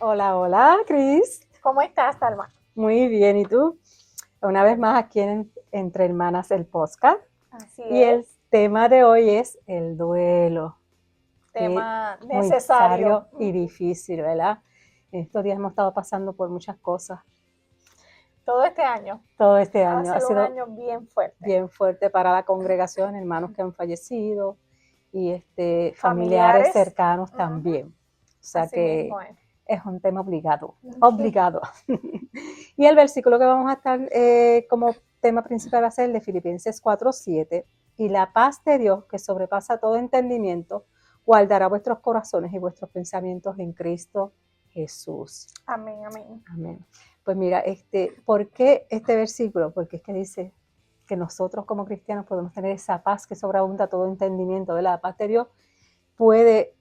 Hola, hola, Cris. ¿Cómo estás, Alma? Muy bien, ¿y tú? Una vez más aquí en Entre Hermanas el podcast. Así Y el es, tema de hoy es el duelo. Qué tema muy necesario. necesario y difícil, ¿verdad? Estos días hemos estado pasando por muchas cosas. Todo este año Todo este ha año ha sido un sido año bien fuerte. bien fuerte para la congregación, hermanos que han fallecido y familiares Familiares, cercanos ujú, también. O sea así que mismo es. es un tema obligado, obligado. Y el versículo que vamos a estar como tema principal va a ser el de Filipenses 4:7. Y la paz de Dios, que sobrepasa todo entendimiento, guardará vuestros corazones y vuestros pensamientos en Cristo Jesús. Amén, amén. Amén. Pues mira, ¿por qué este versículo? Porque es que dice que nosotros como cristianos podemos tener esa paz que sobreabunda todo entendimiento, ¿verdad? La paz de Dios puede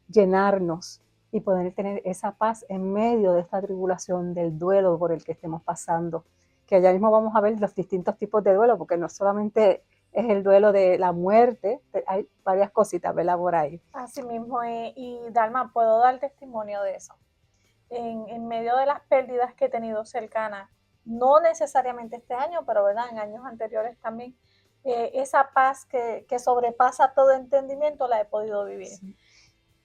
llenarnos y poder tener esa paz en medio de esta tribulación, del duelo por el que estemos pasando. Que allá mismo vamos a ver los distintos tipos de duelo, porque no solamente es el duelo de la muerte, hay varias cositas, ¿verdad? Por ahí. Así mismo es. Y Dalma, puedo dar testimonio de eso. En medio de las pérdidas que he tenido cercanas, no necesariamente este año, pero ¿verdad? En años anteriores también, esa paz que sobrepasa todo entendimiento la he podido vivir. Sí.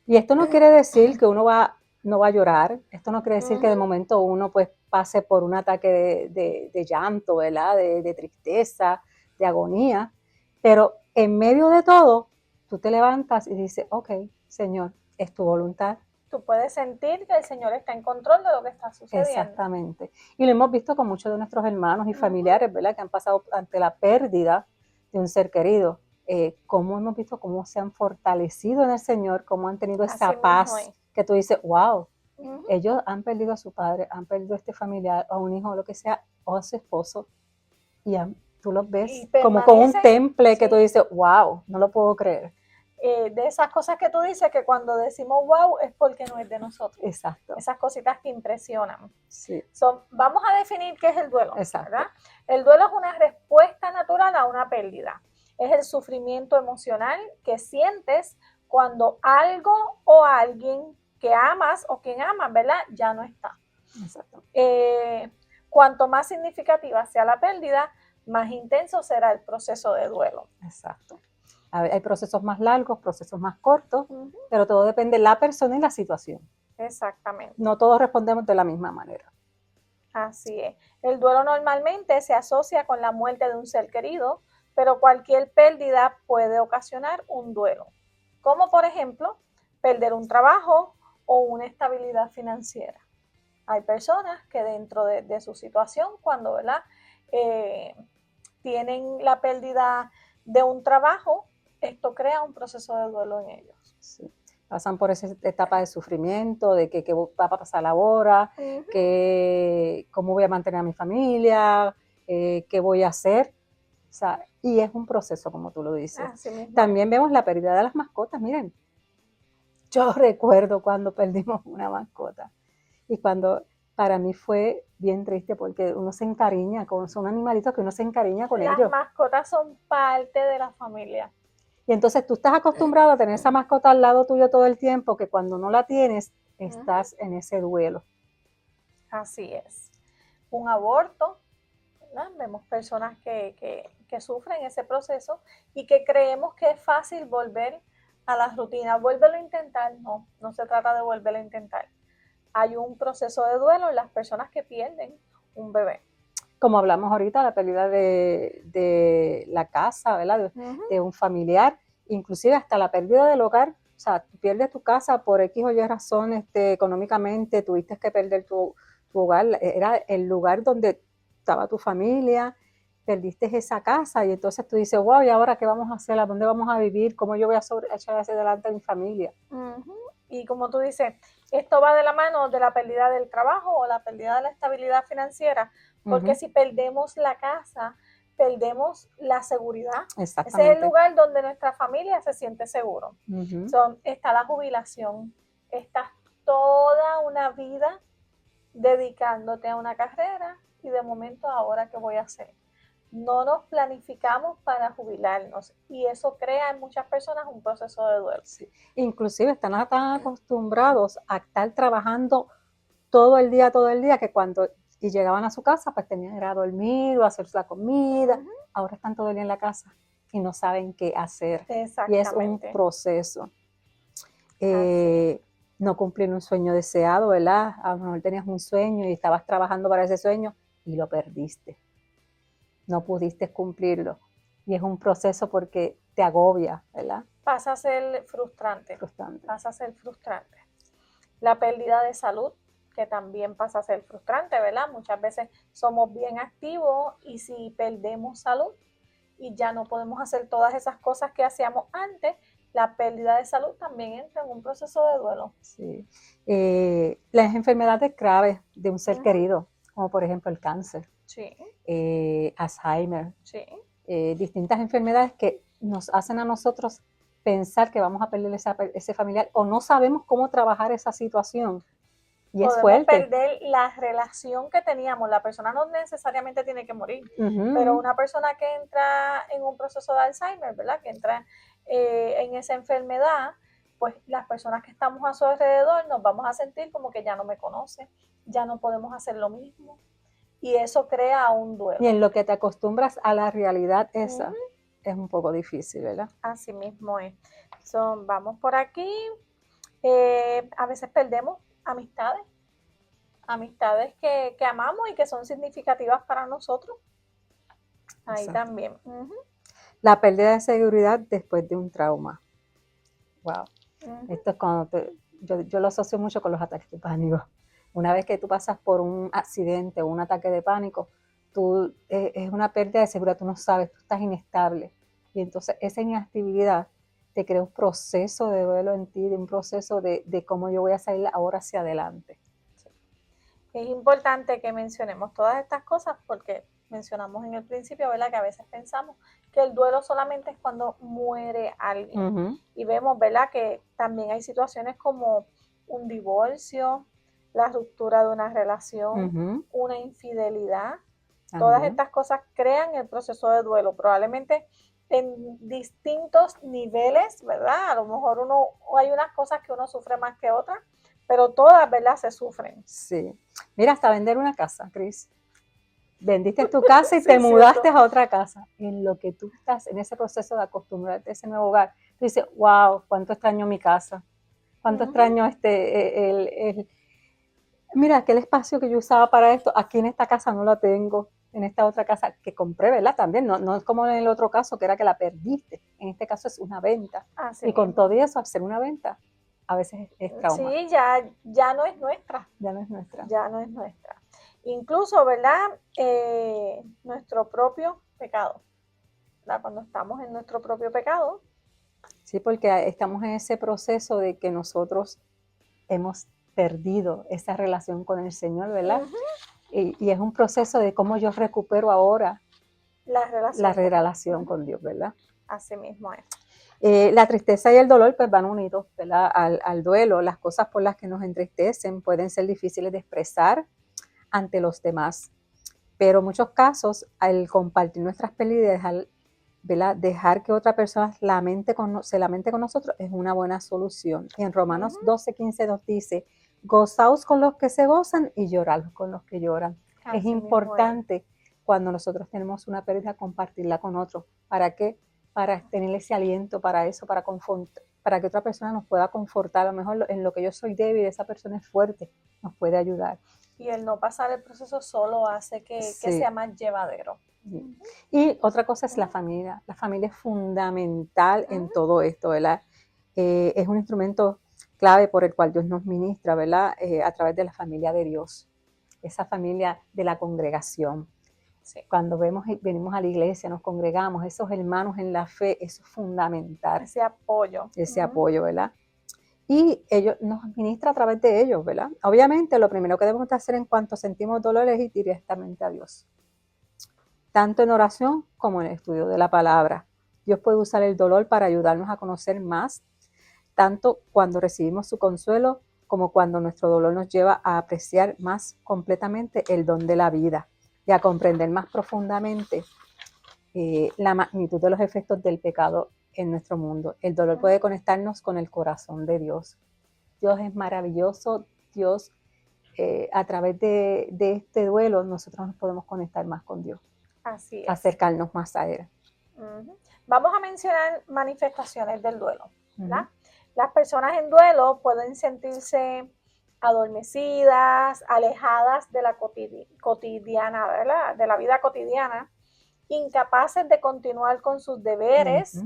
Y esto no quiere decir que no va a llorar, esto no quiere decir que de Ujú. momento uno pues pase por un ataque de llanto, ¿verdad? De tristeza, de agonía, pero en medio de todo, tú te levantas y dices, ok, Señor, es tu voluntad. Tú puedes sentir que el Señor está en control de lo que está sucediendo. Exactamente. Y lo hemos visto con muchos de nuestros hermanos y Ujú. familiares, ¿verdad? Que han pasado ante la pérdida de un ser querido. Cómo hemos visto cómo se han fortalecido en el Señor, cómo han tenido Así esa mismo paz es. que tú dices, wow, Ujú. ellos han perdido a su padre, han perdido a este familiar, a un hijo, o lo que sea, o a su esposo, y tú los Y ves como con un permanecen, temple que tú sí, dices, wow, no lo puedo creer. de esas cosas que tú dices que cuando decimos wow es porque no es de nosotros. Exacto, Esas cositas que impresionan. sí, Vamos a definir qué es el duelo, ¿verdad? exacto, El duelo es una respuesta natural a una pérdida. Es el sufrimiento emocional que sientes cuando algo o alguien que amas o quien amas, ¿verdad? Ya no está. exacto, Eh, Cuanto más significativa sea la pérdida, más intenso será el proceso de duelo. exacto. Hay procesos más largos, procesos más cortos, Uh -huh. pero todo depende de la persona y la situación. Exactamente. No todos respondemos de la misma manera. Así es. El duelo normalmente se asocia con la muerte de un ser querido, pero cualquier pérdida puede ocasionar un duelo, como por ejemplo perder un trabajo o una estabilidad financiera. Hay personas que dentro de su situación, cuando ¿verdad? Eh, tienen la pérdida de un trabajo, esto crea un proceso de duelo en ellos. Sí. Pasan por esa etapa de sufrimiento, de que va a pasar ahora, Uh -huh. que cómo voy a mantener a mi familia, qué voy a hacer. O sea, y es un proceso, como tú lo dices. Así mismo es. También vemos la pérdida de las mascotas. Miren, yo recuerdo cuando perdimos una mascota y cuando para mí fue bien triste porque uno se encariña con, son animalitos que uno se encariña con Las ellos. mascotas son parte de la familia. Y entonces tú estás acostumbrado a tener esa mascota al lado tuyo todo el tiempo, que cuando no la tienes, Uh -huh. estás en ese duelo. Así es. Un aborto, ¿verdad? Vemos personas que sufren ese proceso y que creemos que es fácil volver a la rutina. Vuélvelo a intentar. No, no se trata de volverlo a intentar. Hay un proceso de duelo en las personas que pierden un bebé. Como hablamos ahorita, la pérdida de la casa, ¿verdad? Uh -huh. De un familiar, inclusive hasta la pérdida del hogar. O sea, tú pierdes tu casa por X o Y razón, económicamente, tuviste que perder tu hogar, era el lugar donde estaba tu familia, perdiste esa casa y entonces tú dices, wow, ¿y ahora qué vamos a hacer? ¿A dónde vamos a vivir? ¿Cómo yo voy a echar hacia adelante a mi familia? Uh -huh. Y como tú dices, esto va de la mano de la pérdida del trabajo o la pérdida de la estabilidad financiera, Uh porque -huh. si perdemos la casa, perdemos la seguridad. Ese es el Exactamente. lugar donde nuestra familia se siente seguro. Uh -huh. Está la jubilación, está toda una vida dedicándote a una carrera y de momento ahora qué voy a hacer. No nos planificamos para jubilarnos y eso crea en muchas personas un proceso de duelo. Sí. Inclusive están tan acostumbrados a estar trabajando todo el día, que cuando y llegaban a su casa, pues tenían que ir a dormir o hacer la comida. Ahora están todo el día en la casa y no saben qué hacer. Y es un Exactamente. proceso. Así. No cumplir un sueño deseado, ¿verdad? A lo mejor tenías un sueño y estabas trabajando para ese sueño y lo perdiste. No pudiste cumplirlo. Y es un proceso porque te agobia, ¿verdad? Pasa a ser frustrante. Frustrante. Pasa a ser frustrante. La pérdida de salud, que también pasa a ser frustrante, ¿verdad? Muchas veces somos bien activos y si perdemos salud y ya no podemos hacer todas esas cosas que hacíamos antes, la pérdida de salud también entra en un proceso de duelo. Sí. Las enfermedades graves de un ser querido, como por ejemplo el cáncer, Sí, Alzheimer, sí. distintas enfermedades que nos hacen a nosotros pensar que vamos a perder ese familiar o no sabemos cómo trabajar esa situación. Y es Podemos fuerte. perder la relación que teníamos. La persona no necesariamente tiene que morir, Ujú, pero una persona que entra en un proceso de Alzheimer, ¿verdad? Que entra en esa enfermedad, pues las personas que estamos a su alrededor nos vamos a sentir como que ya no me conoce, ya no podemos hacer lo mismo. Y eso crea un Y duelo. en lo que te acostumbras a la realidad esa, es un poco difícil, ¿verdad? Así mismo es. Vamos por aquí. A veces perdemos amistades, amistades que amamos y que son significativas para nosotros. Ahí Exacto. también. La pérdida de seguridad después de un trauma. Wow. Ujú. Esto es cuando yo lo asocio mucho con los ataques de pánico. Una vez que tú pasas por un accidente o un ataque de pánico, es una pérdida de seguridad, tú no sabes, tú estás inestable. Y entonces esa inestabilidad te crea un proceso de duelo en ti, de un proceso de cómo yo voy a salir ahora hacia adelante. Es importante que mencionemos todas estas cosas porque mencionamos en el principio, ¿verdad? Que a veces pensamos que el duelo solamente es cuando muere alguien. Y vemos, ¿verdad? Que también hay situaciones como un divorcio, la ruptura de una relación, una infidelidad. Todas También. estas cosas crean el proceso de duelo, probablemente en distintos niveles, ¿verdad? A lo mejor hay unas cosas que uno sufre más que otras, pero todas, ¿verdad? Se sufren. Sí. Mira, hasta vender una casa, Cris. Vendiste tu casa y Sí, te mudaste cierto. a otra casa. En lo que tú estás en ese proceso de acostumbrarte a ese nuevo hogar, tú dices, wow, cuánto extraño mi casa, cuánto extraño mira, aquel espacio que yo usaba para esto, aquí en esta casa no lo tengo, en esta otra casa que compré, ¿verdad? También, no es como en el otro caso, que era que la perdiste. En este caso es una venta. Así Y con mismo. todo eso, hacer una venta, a veces es trauma, Sí, ya no es nuestra, ya no es nuestra. ya no es nuestra. Incluso, ¿verdad? Nuestro propio pecado, ¿verdad? Cuando estamos en nuestro propio pecado. Sí, porque estamos en ese proceso de que nosotros hemos perdido esa relación con el Señor, ¿verdad? Y es un proceso de cómo yo recupero ahora La la relación relación con Dios, ¿verdad? Así mismo es. La tristeza y el dolor pues van unidos, ¿verdad? Al duelo. Las cosas por las que nos entristecen pueden ser difíciles de expresar ante los demás, pero en muchos casos al compartir nuestras pérdidas, ¿verdad? Dejar que otra persona se lamente con nosotros es una buena solución. Y en Romanos 12:15 nos dice, gozaos con los que se gozan y llorad con los que lloran. Así Es mismo es. importante cuando nosotros tenemos una pérdida compartirla con otros. ¿Para qué? Para tener ese aliento, para eso, para que otra persona nos pueda confortar. A lo mejor en lo que yo soy débil, esa persona es fuerte, nos puede ayudar. Y el no pasar el proceso solo hace que Sí. sea más llevadero. Y otra cosa es la familia. La familia es fundamental en todo esto, ¿verdad? Es un instrumento clave por el cual Dios nos ministra, ¿verdad? A través de la familia de Dios, esa familia de la congregación. Sí. Cuando venimos a la iglesia, nos congregamos, esos hermanos en la fe, eso es fundamental. Ese apoyo. Ese apoyo, ¿verdad? Y ellos nos ministra a través de ellos, ¿verdad? Obviamente, lo primero que debemos hacer en cuanto sentimos dolor es ir directamente a Dios, tanto en oración como en el estudio de la palabra. Dios puede usar el dolor para ayudarnos a conocer más, tanto cuando recibimos su consuelo como cuando nuestro dolor nos lleva a apreciar más completamente el don de la vida y a comprender más profundamente la magnitud de los efectos del pecado en nuestro mundo. El dolor puede conectarnos con el corazón de Dios. Dios es maravilloso, Dios a través de este duelo nosotros nos podemos conectar más con Dios, Así es. acercarnos más a Él. Vamos a mencionar manifestaciones del duelo, ¿verdad? Las personas en duelo pueden sentirse adormecidas, alejadas de la cotidiana, ¿verdad? De la vida cotidiana, incapaces de continuar con sus deberes,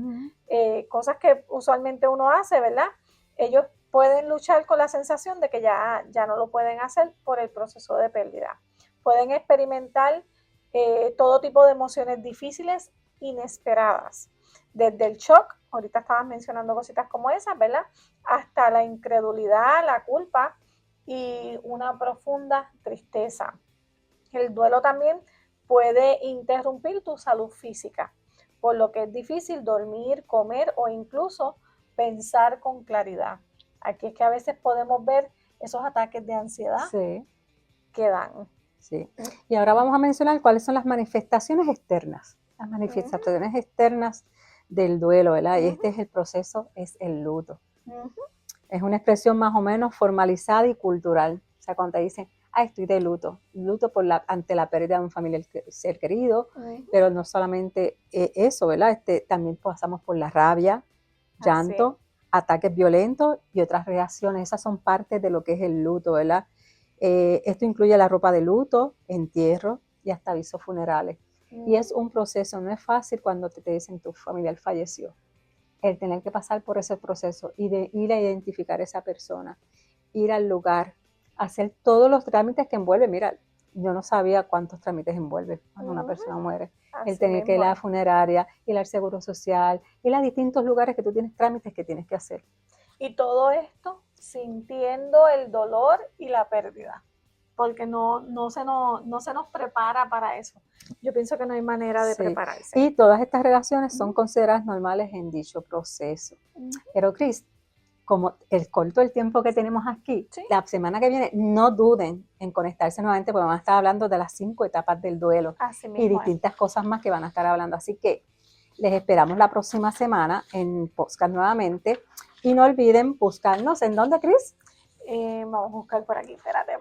cosas que usualmente uno hace, ¿verdad? Ellos pueden luchar con la sensación de que ya no lo pueden hacer por el proceso de pérdida. Pueden experimentar todo tipo de emociones difíciles, inesperadas, desde el shock, ahorita estabas mencionando cositas como esas, ¿verdad? Hasta la incredulidad, la culpa y una profunda tristeza. El duelo también puede interrumpir tu salud física, por lo que es difícil dormir, comer o incluso pensar con claridad. Aquí es que a veces podemos ver esos ataques de ansiedad que dan. Sí. Y ahora vamos a mencionar cuáles son las manifestaciones externas. Las manifestaciones externas del duelo, ¿verdad? Y este es el proceso, es el luto. Es una expresión más o menos formalizada y cultural. O sea, cuando te dicen, estoy de luto ante la pérdida de un familiar ser querido, pero no solamente eso, ¿verdad? También pasamos por la rabia, llanto, ataques violentos y otras reacciones. Esas son partes de lo que es el luto, ¿verdad? Esto incluye la ropa de luto, entierro y hasta avisos funerales. Y es un proceso, no es fácil cuando te dicen tu familiar falleció. El tener que pasar por ese proceso y de ir a identificar a esa persona, ir al lugar, hacer todos los trámites que envuelve. Mira, yo no sabía cuántos trámites envuelve cuando una persona muere. El tener que ir a la funeraria, ir al seguro social, ir a distintos lugares que tú tienes trámites que tienes que hacer. Y todo esto sintiendo el dolor y la pérdida, porque no se nos prepara para eso. Yo pienso que no hay manera de prepararse. Y todas estas relaciones son consideradas normales en dicho proceso. Pero Cris, como el corto el tiempo que tenemos aquí, la semana que viene no duden en conectarse nuevamente porque van a estar hablando de las 5 etapas del duelo y distintas cosas más que van a estar hablando. Así que les esperamos la próxima semana en podcast nuevamente y no olviden buscarnos. ¿En dónde, Cris? Vamos a buscar por aquí, espérate,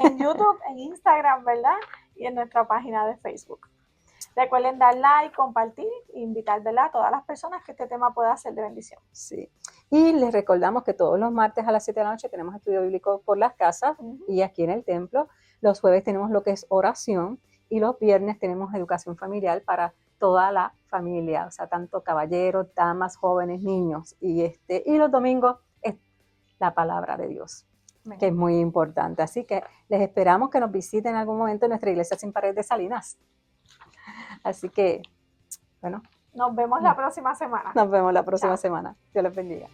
en YouTube, en Instagram, ¿verdad? Y en nuestra página de Facebook. Recuerden dar like, compartir e invitar, ¿verdad?, a todas las personas que este tema pueda ser de bendición. Sí. Y les recordamos que todos los martes a las 7 de la noche tenemos estudio bíblico por las casas y aquí en el templo. Los jueves tenemos lo que es oración y los viernes tenemos educación familiar para toda la familia, o sea, tanto caballeros, damas, jóvenes, niños. Y los domingos es la palabra de Dios, que es muy importante. Así que les esperamos que nos visiten en algún momento en nuestra iglesia Sin Pared de Salinas. Así que, bueno. Nos vemos la próxima semana. Nos vemos la próxima semana. Dios les bendiga.